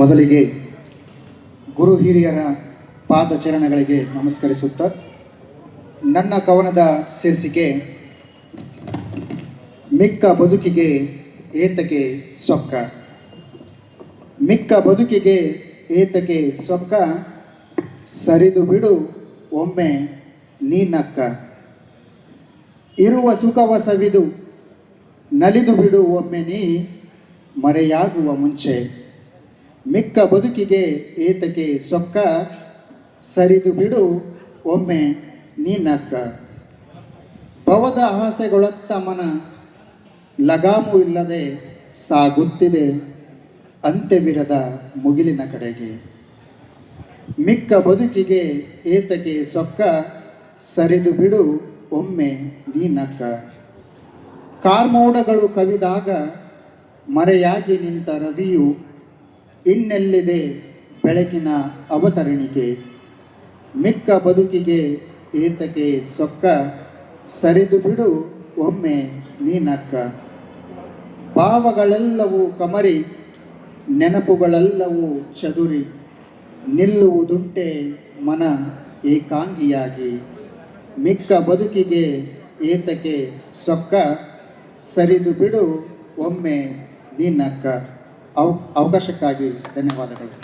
ಮೊದಲಿಗೆ ಗುರು ಹಿರಿಯರ ಪಾದಚರಣಗಳಿಗೆ ನಮಸ್ಕರಿಸುತ್ತಾ ನನ್ನ ಕವನದ ಶೀರ್ಷಿಕೆ ಮಿಕ್ಕ ಬದುಕಿಗೆ ಏತಕ್ಕೆ ಸೊಕ್ಕ. ಮಿಕ್ಕ ಬದುಕಿಗೆ ಏತಕ್ಕೆ ಸೊಕ್ಕ, ಸರಿದು ಬಿಡು ಒಮ್ಮೆ ನೀನಕ್ಕ. ಇರುವ ಸುಖವ ಸವಿದು ನಲಿದು ಬಿಡು ಒಮ್ಮೆ ನೀ ಮರೆಯಾಗುವ ಮುಂಚೆ. ಮಿಕ್ಕ ಬದುಕಿಗೆ ಏತಕ್ಕೆ ಸೊಕ್ಕ, ಸರಿದು ಬಿಡು ಒಮ್ಮೆ ನೀನಕ್ಕ. ಭವದ ಆಸೆಗಳತ್ತ ಮನ ಲಗಾಮು ಇಲ್ಲದೆ ಸಾಗುತ್ತಿದೆ ಅಂತ್ಯವಿರದ ಮುಗಿಲಿನ ಕಡೆಗೆ. ಮಿಕ್ಕ ಬದುಕಿಗೆ ಏತಕ್ಕೆ ಸೊಕ್ಕ, ಸರಿದು ಬಿಡು ಒಮ್ಮೆ ನೀನಕ್ಕ. ಕಾರ್ಮೋಡಗಳು ಕವಿದಾಗ ಮರೆಯಾಗಿ ನಿಂತ ರವಿಯು ಇನ್ನೆಲ್ಲಿದೆ ಬೆಳಕಿನ ಅವತರಣಿಕೆ. ಮಿಕ್ಕ ಬದುಕಿಗೆ ಏತಕ್ಕೆ ಸೊಕ್ಕ, ಸರಿದು ಬಿಡು ಒಮ್ಮೆ ನೀನಕ್ಕ. ಭಾವಗಳೆಲ್ಲವೂ ಕಮರಿ ನೆನಪುಗಳೆಲ್ಲವೂ ಚದುರಿ ನಿಲ್ಲುವುದುಂಟೆ ಮನ ಏಕಾಂಗಿಯಾಗಿ. ಮಿಕ್ಕ ಬದುಕಿಗೆ ಏತಕ್ಕೆ ಸೊಕ್ಕ, ಸರಿದು ಬಿಡು ಒಮ್ಮೆ ನೀನಕ್ಕ. ಅವಕಾಶಕ್ಕಾಗಿ ಧನ್ಯವಾದಗಳು.